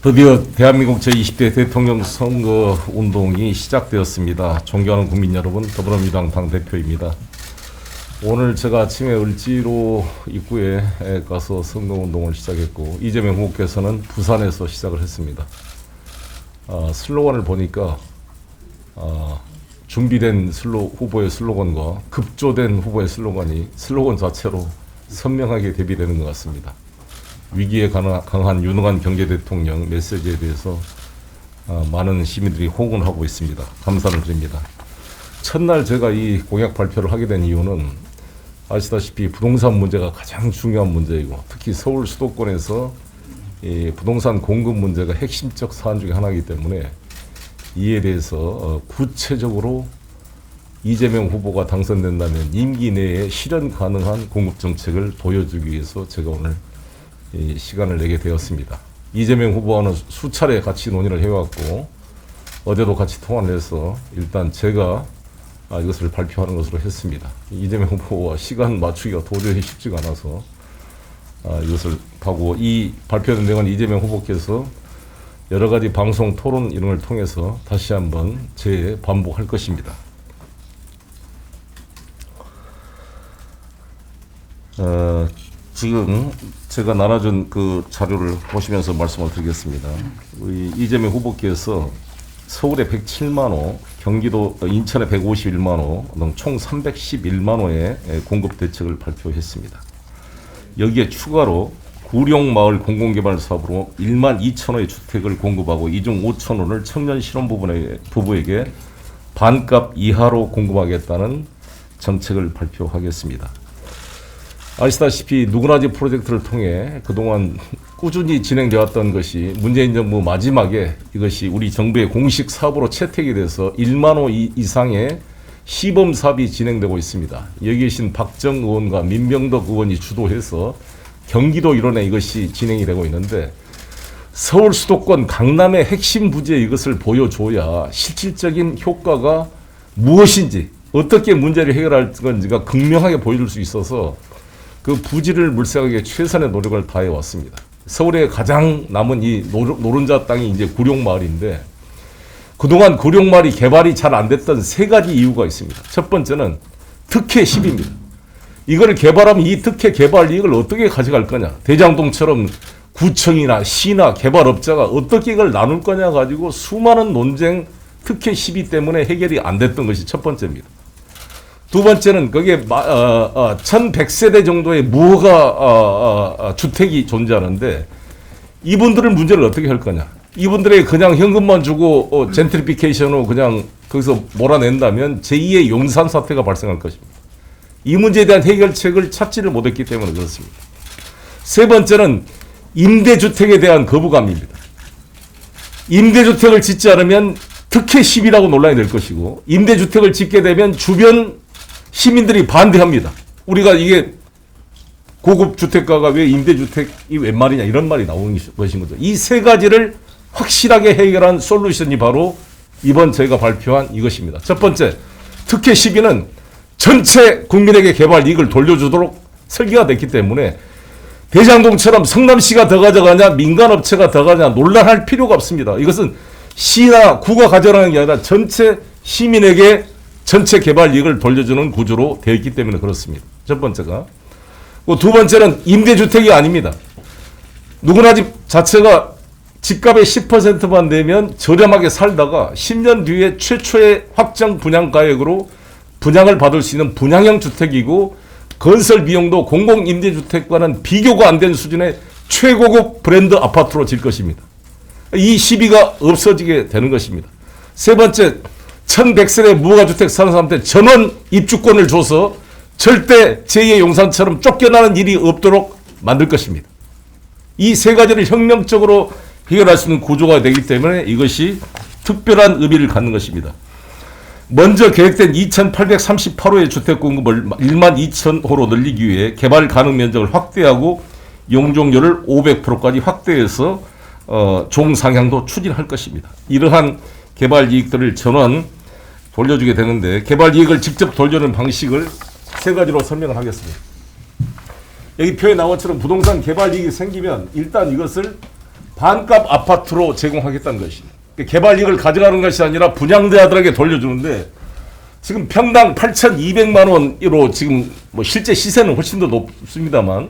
드디어 대한민국 제20대 대통령 선거 운동이 시작되었습니다. 존경하는 국민 여러분, 더불어민주당 당대표입니다. 오늘 제가 아침에 을지로 입구에 가서 선거 운동을 시작했고, 이재명 후보께서는 부산에서 시작을 했습니다. 슬로건을 보니까 준비된 후보의 슬로건과 급조된 후보의 슬로건이 슬로건 자체로 선명하게 대비되는 것 같습니다. 위기에 강한 유능한 경제 대통령 메시지에 대해서 많은 시민들이 호응을 하고 있습니다. 감사를 드립니다. 첫날 제가 이 공약 발표를 하게 된 이유는 아시다시피 부동산 문제가 가장 중요한 문제이고, 특히 서울 수도권에서 이 부동산 공급 문제가 핵심적 사안 중에 하나이기 때문에 이에 대해서 구체적으로 이재명 후보가 당선된다면 임기 내에 실현 가능한 공급 정책을 보여주기 위해서 제가 오늘 이 시간을 내게 되었습니다. 이재명 후보와는 수차례 같이 논의를 해왔고, 어제도 같이 통화를 해서 일단 제가 이것을 발표하는 것으로 했습니다. 이재명 후보와 시간 맞추기가 도저히 쉽지가 않아서 이것을 하고, 이 발표된 내용은 이재명 후보께서 여러 가지 방송 토론 이런 걸 통해서 다시 한번 재반복할 것입니다. 지금 제가 나눠준 그 자료를 보시면서 말씀을 드리겠습니다. 우리 이재명 후보께서 서울에 107만 호, 경기도 인천에 151만 호 등 총 311만 호의 공급 대책을 발표했습니다. 여기에 추가로 구룡마을 공공개발 사업으로 1만 2천 호의 주택을 공급하고, 이 중 5천 호를 청년 신혼부부에게 반값 이하로 공급하겠다는 정책을 발표하겠습니다. 아시다시피 누구나지 프로젝트를 통해 그동안 꾸준히 진행되었던 것이 문재인 정부 마지막에 이것이 우리 정부의 공식 사업으로 채택이 돼서 1만 호 이상의 시범 사업이 진행되고 있습니다. 여기 계신 박정 의원과 민병덕 의원이 주도해서 경기도 일원에 이것이 진행이 되고 있는데, 서울 수도권 강남의 핵심 부지에 이것을 보여줘야 실질적인 효과가 무엇인지, 어떻게 문제를 해결할 건지가 극명하게 보여줄 수 있어서 그 부지를 물색하기에 최선의 노력을 다해 왔습니다. 서울에 가장 남은 이 노른자 땅이 이제 구룡마을인데, 그동안 구룡마을이 개발이 잘 안 됐던 세 가지 이유가 있습니다. 첫 번째는 특혜 10입니다. 이걸 개발하면 이 특혜 개발 이익을 어떻게 가져갈 거냐. 대장동처럼 구청이나 시나 개발업자가 어떻게 이걸 나눌 거냐 가지고 수많은 논쟁, 특혜 10이 때문에 해결이 안 됐던 것이 첫 번째입니다. 두 번째는 거기에 1100세대 정도의 무허가 주택이 존재하는데, 이분들은 문제를 어떻게 할 거냐. 이분들에게 그냥 현금만 주고 젠트리피케이션으로 그냥 거기서 몰아낸다면 제2의 용산 사태가 발생할 것입니다. 이 문제에 대한 해결책을 찾지를 못했기 때문에 그렇습니다. 세 번째는 임대주택에 대한 거부감입니다. 임대주택을 짓지 않으면 특혜 10이라고 논란이 될 것이고, 임대주택을 짓게 되면 주변 시민들이 반대합니다. 우리가 이게 고급 주택가가 왜 임대주택이 웬 말이냐, 이런 말이 나오는 것인 거죠. 이 세 가지를 확실하게 해결한 솔루션이 바로 이번 저희가 발표한 이것입니다. 첫 번째, 특혜 12는 전체 국민에게 개발 이익을 돌려주도록 설계가 됐기 때문에 대장동처럼 성남시가 더 가져가냐, 민간업체가 더 가냐 논란할 필요가 없습니다. 이것은 시나 구가 가져가는 게 아니라 전체 시민에게 전체 개발 이익을 돌려주는 구조로 되어 있기 때문에 그렇습니다. 첫 번째가. 두 번째는 임대주택이 아닙니다. 누구나 집 자체가 집값의 10%만 내면 저렴하게 살다가 10년 뒤에 최초의 확정 분양가액으로 분양을 받을 수 있는 분양형 주택이고, 건설 비용도 공공임대주택과는 비교가 안 된 수준의 최고급 브랜드 아파트로 질 것입니다. 이 시비가 없어지게 되는 것입니다. 세 번째, 1100세대 무허가주택 사는 사람한테 전원 입주권을 줘서 절대 제2의 용산처럼 쫓겨나는 일이 없도록 만들 것입니다. 이 세 가지를 혁명적으로 해결할 수 있는 구조가 되기 때문에 이것이 특별한 의미를 갖는 것입니다. 먼저 계획된 2838호의 주택 공급을 1만 2천 호로 늘리기 위해 개발 가능 면적을 확대하고 용적률을 500%까지 확대해서 종상향도 추진할 것입니다. 이러한 개발 이익들을 전원 돌려주게 되는데, 개발 이익을 직접 돌려주는 방식을 세 가지로 설명을 하겠습니다. 여기 표에 나온 것처럼 부동산 개발 이익이 생기면 일단 이것을 반값 아파트로 제공하겠다는 것입니다. 개발 이익을 가져가는 것이 아니라 분양대자들에게 돌려주는데 지금 평당 8,200만 원으로 지금 뭐 실제 시세는 훨씬 더 높습니다만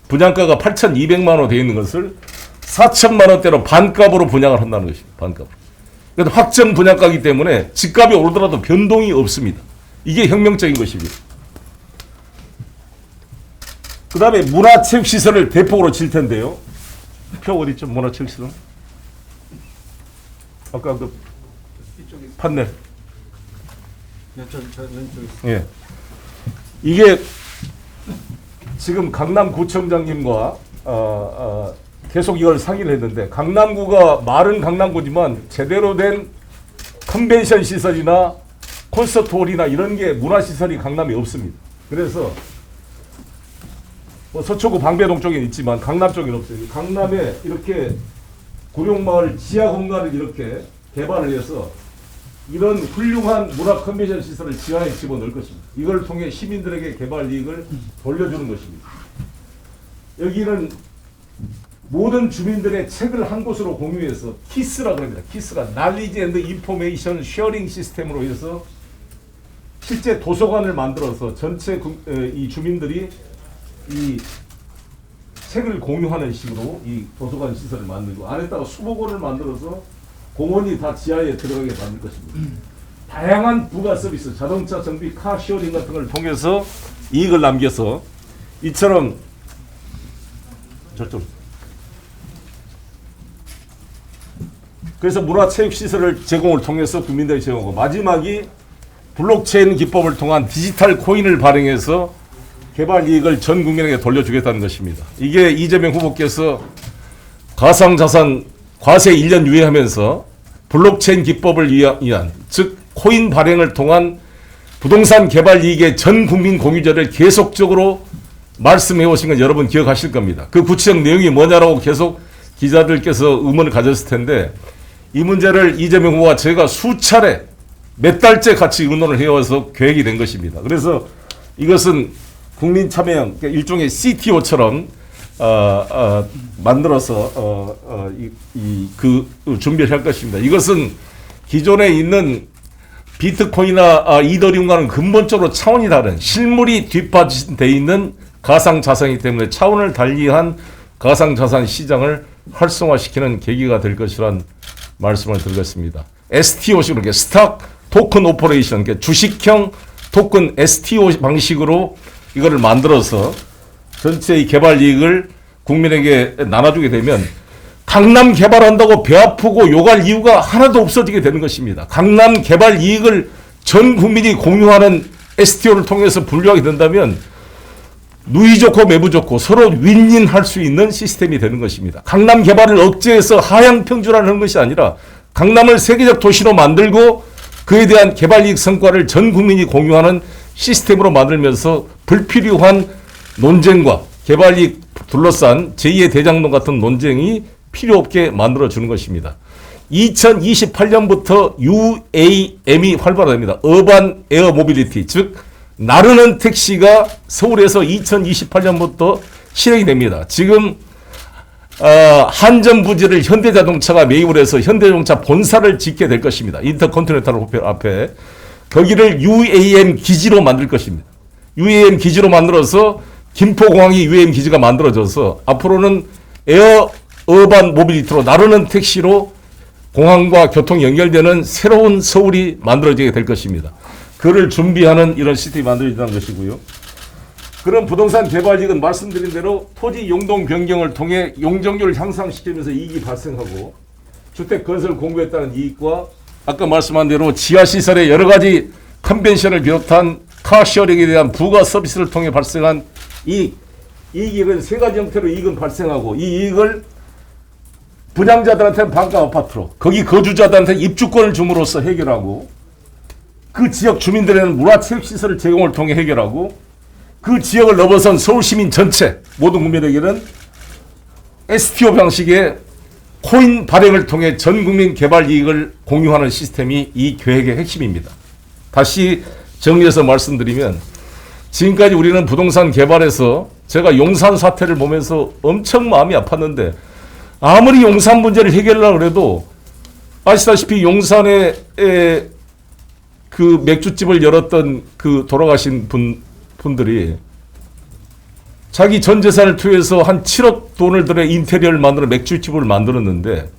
분양가가 8,200만 원 되어 있는 것을 4천만 원대로 반값으로 분양을 한다는 것입니다. 반값으로. 그래서 확정 분양가이기 때문에 집값이 오르더라도 변동이 없습니다. 이게 혁명적인 것입니다. 그 다음에 문화체육시설을 대폭으로 질 텐데요. 표 어디 있죠? 문화체육시설? 아까 그 판넬. 예. 이게 지금 강남구청장님과 계속 이걸 상의를 했는데 강남구가 말은 강남구지만 제대로 된 컨벤션 시설이나 콘서트홀이나 이런 게 문화시설이 강남에 없습니다. 그래서 뭐 서초구 방배동 쪽에 있지만 강남 쪽에는 없어요. 강남에 이렇게 구룡마을 지하 공간을 이렇게 개발을 해서 이런 훌륭한 문화 컨벤션 시설을 지하에 집어넣을 것입니다. 이걸 통해 시민들에게 개발 이익을 돌려주는 것입니다. 여기는 모든 주민들의 책을 한 곳으로 공유해서 키스라고 합니다. 키스가 날리지 앤드 인포메이션 쉐어링 시스템으로 해서 실제 도서관을 만들어서 전체 이 주민들이 이 책을 공유하는 식으로 이 도서관 시설을 만들고 안에다가 수목원을 만들어서 공원이 다 지하에 들어가게 만들 것입니다. 다양한 부가 서비스, 자동차 정비, 카시어링 같은 걸 통해서 이익을 남겨서 이처럼 저쪽. 그래서 문화체육시설을 제공을 통해서 국민들이 제공하고 마지막이 블록체인 기법을 통한 디지털 코인을 발행해서 개발 이익을 전 국민에게 돌려주겠다는 것입니다. 이게 이재명 후보께서 가상자산 과세 1년 유예하면서 블록체인 기법을 위한 즉 코인 발행을 통한 부동산 개발 이익의 전 국민 공유제를 계속적으로 말씀해 오신 건 여러분 기억하실 겁니다. 그 구체적 내용이 뭐냐라고 계속 기자들께서 의문을 가졌을 텐데 이 문제를 이재명 후보와 제가 수차례 몇 달째 같이 의논을 해와서 계획이 된 것입니다. 그래서 이것은 국민참여형 일종의 CTO처럼 만들어서 준비를 할 것입니다. 이것은 기존에 있는 비트코인이나 이더리움과는 근본적으로 차원이 다른 실물이 뒷받침되어 있는 가상자산이기 때문에 차원을 달리한 가상자산 시장을 활성화시키는 계기가 될 것이란 말씀을 드리겠습니다. STO식으로 이렇게 스탁 토큰 오퍼레이션, 주식형 토큰 STO 방식으로 이거를 만들어서 전체의 개발 이익을 국민에게 나눠주게 되면 강남 개발한다고 배 아프고 욕할 이유가 하나도 없어지게 되는 것입니다. 강남 개발 이익을 전 국민이 공유하는 STO를 통해서 분류하게 된다면 누이 좋고 매부 좋고 서로 윈윈할 수 있는 시스템이 되는 것입니다. 강남 개발을 억제해서 하향 평준화하는 것이 아니라 강남을 세계적 도시로 만들고 그에 대한 개발 이익 성과를 전 국민이 공유하는 시스템으로 만들면서 불필요한 논쟁과 개발 이익 둘러싼 제2의 대장동 같은 논쟁이 필요 없게 만들어주는 것입니다. 2028년부터 UAM이 활발화됩니다. 어반 에어 모빌리티, 즉 나르는 택시가 서울에서 2028년부터 실행이 됩니다. 지금 한전 부지를 현대자동차가 매입을 해서 현대자동차 본사를 짓게 될 것입니다. 인터컨티넨탈 호텔 앞에 거기를 UAM 기지로 만들 것입니다. UAM 기지로 만들어서 김포공항이 UAM 기지가 만들어져서 앞으로는 어반 모빌리티로 나르는 택시로 공항과 교통이 연결되는 새로운 서울이 만들어지게 될 것입니다. 그를 준비하는 이런 시스템이 만들어진다는 것이고요. 그런 부동산 개발이익은 말씀드린 대로 토지 용동 변경을 통해 용적률을 향상시키면서 이익이 발생하고 주택 건설 공부에 따른 이익과 아까 말씀한 대로 지하시설의 여러 가지 컨벤션을 비롯한 카시어링에 대한 부가 서비스를 통해 발생한 이익은 세 가지 형태로 이익은 발생하고 이 이익을 분양자들한테는 반값 아파트로 거기 거주자들한테 입주권을 줌으로써 해결하고 그 지역 주민들에는 문화체육시설을 제공을 통해 해결하고 그 지역을 넘어선 서울시민 전체 모든 국민에게는 STO 방식의 코인 발행을 통해 전 국민 개발 이익을 공유하는 시스템이 이 계획의 핵심입니다. 다시 정리해서 말씀드리면 지금까지 우리는 부동산 개발에서 제가 용산 사태를 보면서 엄청 마음이 아팠는데 아무리 용산 문제를 해결하려고 해도 아시다시피 용산에 그 맥주집을 열었던 그 돌아가신 분들이 자기 전 재산을 투여해서 한 7억 돈을 들여 인테리어를 만들어 맥주집을 만들었는데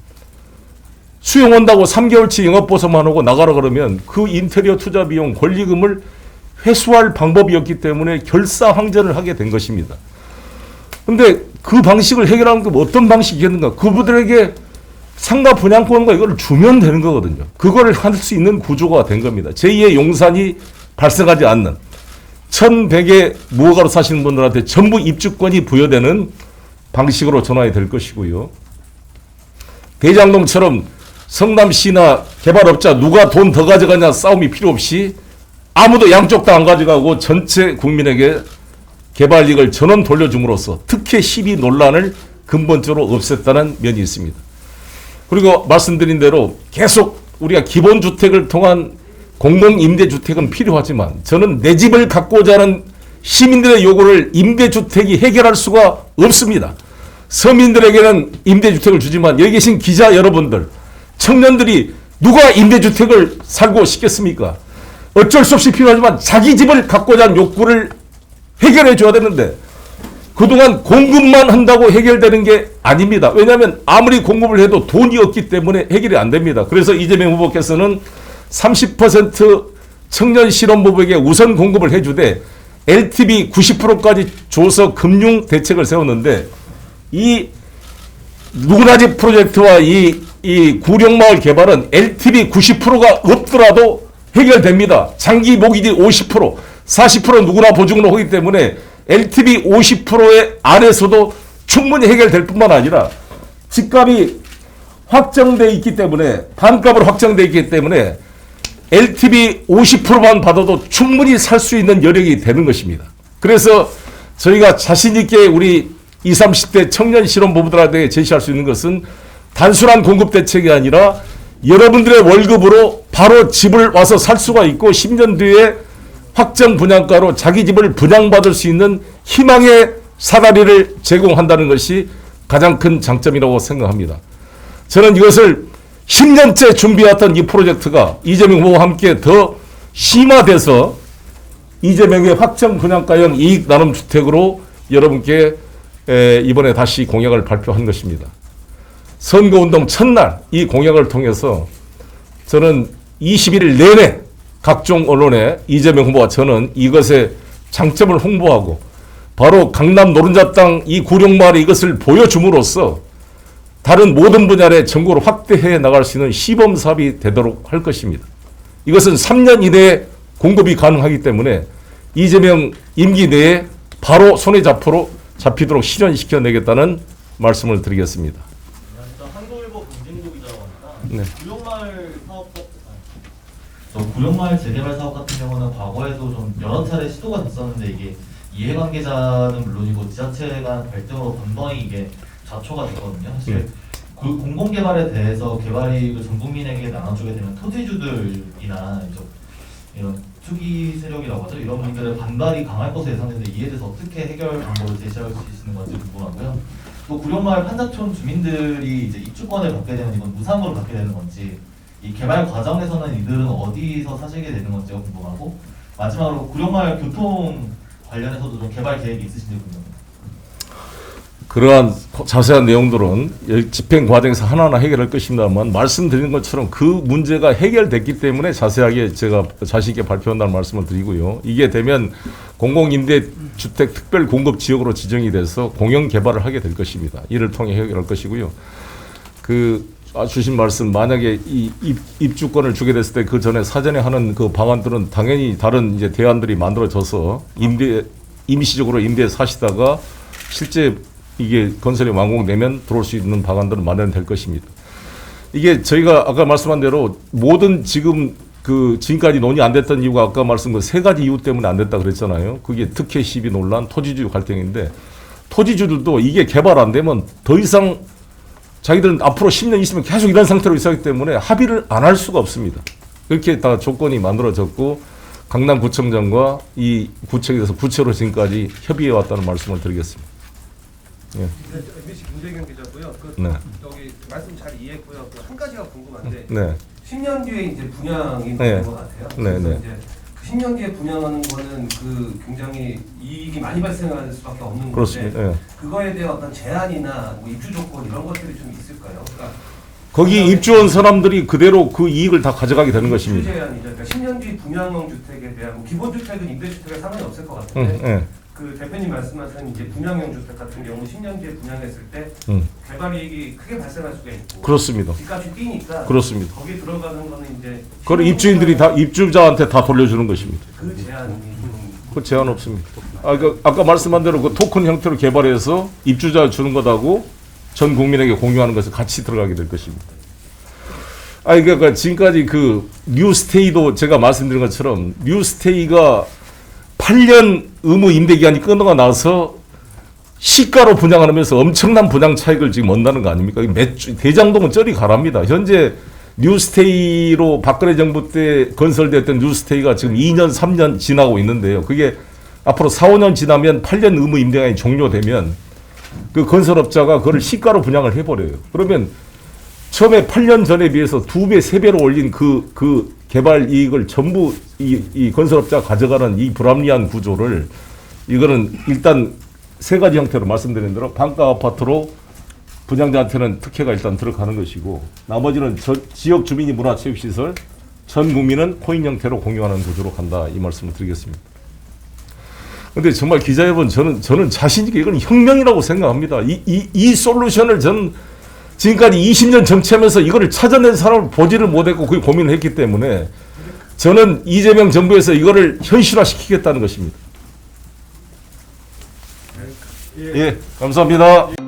수용 온다고 3개월치 영업보상만 하고 나가라 그러면 그 인테리어 투자 비용 권리금을 회수할 방법이었기 때문에 결사항전을 하게 된 것입니다. 근데 그 방식을 해결하는 게 어떤 방식이겠는가? 그분들에게 상가 분양권과 이걸 주면 되는 거거든요. 그걸 할 수 있는 구조가 된 겁니다. 제2의 용산이 발생하지 않는 1,100의 무허가로 사시는 분들한테 전부 입주권이 부여되는 방식으로 전환이 될 것이고요. 대장동처럼 성남시나 개발업자 누가 돈 더 가져가냐 싸움이 필요 없이 아무도 양쪽 다 안 가져가고 전체 국민에게 개발 이익을 전원 돌려줌으로써 특혜 시비 논란을 근본적으로 없앴다는 면이 있습니다. 그리고 말씀드린 대로 계속 우리가 기본주택을 통한 공공임대주택은 필요하지만 저는 내 집을 갖고자 하는 시민들의 요구를 임대주택이 해결할 수가 없습니다. 서민들에게는 임대주택을 주지만 여기 계신 기자 여러분들, 청년들이 누가 임대주택을 살고 싶겠습니까? 어쩔 수 없이 필요하지만 자기 집을 갖고자 하는 욕구를 해결해 줘야 되는데 그동안 공급만 한다고 해결되는 게 아닙니다. 왜냐하면 아무리 공급을 해도 돈이 없기 때문에 해결이 안 됩니다. 그래서 이재명 후보께서는 30% 청년 실업부부에게 우선 공급을 해주되 LTV 90%까지 줘서 금융 대책을 세웠는데 이 누구나집 프로젝트와 이 구룡마을 개발은 LTV 90%가 없더라도 해결됩니다. 장기 모기지 50%, 40% 누구나 보증으로 하기 때문에 LTV 50%의 안에서도 충분히 해결될 뿐만 아니라 집값이 확정돼 있기 때문에 반값으로 확정돼 있기 때문에 LTV 50%만 받아도 충분히 살 수 있는 여력이 되는 것입니다. 그래서 저희가 자신 있게 우리 20, 30대 청년 실업부부들한테 제시할 수 있는 것은 단순한 공급 대책이 아니라 여러분들의 월급으로 바로 집을 와서 살 수가 있고 10년 뒤에 확정 분양가로 자기 집을 분양받을 수 있는 희망의 사다리를 제공한다는 것이 가장 큰 장점이라고 생각합니다. 저는 이것을 10년째 준비해왔던 이 프로젝트가 이재명 후보와 함께 더 심화돼서 이재명의 확정 분양가형 이익 나눔 주택으로 여러분께 이번에 다시 공약을 발표한 것입니다. 선거운동 첫날 이 공약을 통해서 저는 21일 내내 각종 언론에 이재명 후보와 저는 이것의 장점을 홍보하고 바로 강남 노른자 땅 이 구룡마을에 이것을 보여줌으로써 다른 모든 분야를 전국으로 확대해 나갈 수 있는 시범 사업이 되도록 할 것입니다. 이것은 3년 이내에 공급이 가능하기 때문에 이재명 임기 내에 바로 손에 잡히도록 실현시켜내겠다는 말씀을 드리겠습니다. 한국일보 김진구 기자라고 합니다. 네. 구룡마을 사업, 구룡마을 재개발 사업 같은 경우는 과거에도 좀 여러 차례 시도가 됐었는데 이게 이해관계자는 물론이고 지자체 간 갈등으로 번번이 이게 좌초가 됐거든요. 사실 그 공공개발에 대해서 개발이익을 전 국민에게 나눠주게 되면 토지주들이나 이런 투기 세력이라고 하죠. 이런 분들의 반발이 강할 것으로 예상되는데 이에 대해서 어떻게 해결 방법을 제시할 수 있는 건지 궁금하고요. 또 구룡마을 판자촌 주민들이 이제 입주권을 받게 되면 이건 무상으로 받게 되는 건지 이 개발 과정에서는 이들은 어디서 사시게 되는 건지가 궁금하고 마지막으로 구룡마을 교통 관련해서도 좀 개발 계획이 있으신지 궁금합니다. 그러한 자세한 내용들은 집행 과정에서 하나하나 해결할 것입니다만 말씀드린 것처럼 그 문제가 해결됐기 때문에 자세하게 제가 자신 있게 발표한다는 말씀을 드리고요. 이게 되면 공공임대주택 특별공급지역으로 지정이 돼서 공영개발을 하게 될 것입니다. 이를 통해 해결할 것이고요. 주신 말씀 만약에 이 입주권을 주게 됐을 때 그 전에 사전에 하는 그 방안들은 당연히 다른 이제 대안들이 만들어져서 임시적으로 임대에 사시다가 실제 이게 건설이 완공되면 들어올 수 있는 방안들은 마련될 것입니다. 이게 저희가 아까 말씀한 대로 모든 지금까지 논의 안 됐던 이유가 아까 말씀드린 세 가지 이유 때문에 안 됐다 그랬잖아요. 그게 특혜 시비 논란, 토지주 갈등인데 토지주들도 이게 개발 안 되면 더 이상 자기들은 앞으로 10년 있으면 계속 이런 상태로 있었기 때문에 합의를 안 할 수가 없습니다. 그렇게 다 조건이 만들어졌고 강남구청장과 이 구청에 대해서 부처로 지금까지 협의해 왔다는 말씀을 드리겠습니다. 예. MBC 김재경 기자고요. 네. 말씀 잘 이해했고요. 그 한 가지가 궁금한데 네. 10년 뒤에 이제 분양이 네. 되는 것 같아요. 네, 그래서 네. 이제 그 10년 뒤에 분양하는 거는 그 굉장히 이익이 많이 발생할 수밖에 없는 건데 그렇습니다. 예. 그거에 대한 어떤 제한이나 뭐 입주 조건 이런 것들이 좀 있을까요? 그러니까 거기 입주한 사람들이 그대로 그 이익을 다 가져가게 되는 것입니다. 입주 제한이죠. 그러니까 10년 뒤 분양형 주택에 대한 뭐 기본 주택은 임대 주택에 상관이 없을 것 응, 같은데 예. 그 대표님 말씀하신 이제 분양형 주택 같은 경우 10년 뒤에 분양했을 때 응. 개발 이익이 크게 발생할 수가 있고 그렇습니다. 집값이 뛰니까 그렇습니다. 거기 들어가는 거는 이제 그걸 입주인들이 다 입주자한테 다 돌려주는 것입니다. 그 제한이 그 제한 없습니다. 아까 말씀한 대로 그 토큰 형태로 개발해서 입주자 주는 것하고 전 국민에게 공유하는 것을 같이 들어가게 될 것입니다. 그러니까 지금까지 그 뉴스테이도 제가 말씀드린 것처럼 뉴스테이가 8년 의무 임대 기간이 끝나고 나서 시가로 분양하면서 엄청난 분양 차익을 지금 얻는다는 거 아닙니까? 대장동은 쩌리 가랍니다. 현재 뉴스테이로 박근혜 정부 때 건설됐던 뉴스테이가 지금 2년, 3년 지나고 있는데요. 그게 앞으로 4, 5년 지나면 8년 의무 임대기간이 종료되면 그 건설업자가 그걸 시가로 분양을 해버려요. 그러면 처음에 8년 전에 비해서 2배, 3배로 올린 그 개발 이익을 전부 이 건설업자가 가져가는 이 불합리한 구조를 이거는 일단 세 가지 형태로 말씀드린 대로 반가 아파트로 분양자한테는 특혜가 일단 들어가는 것이고 나머지는 지역 주민이 문화체육시설 전 국민은 코인 형태로 공유하는 구조로 간다 이 말씀을 드리겠습니다. 근데 정말 기자 여러분 저는 자신 있게 이건 혁명이라고 생각합니다. 이 솔루션을 전 지금까지 20년 정치하면서 이거를 찾아낸 사람을 보지를 못했고 그게 고민을 했기 때문에 저는 이재명 정부에서 이거를 현실화시키겠다는 것입니다. 예, 감사합니다.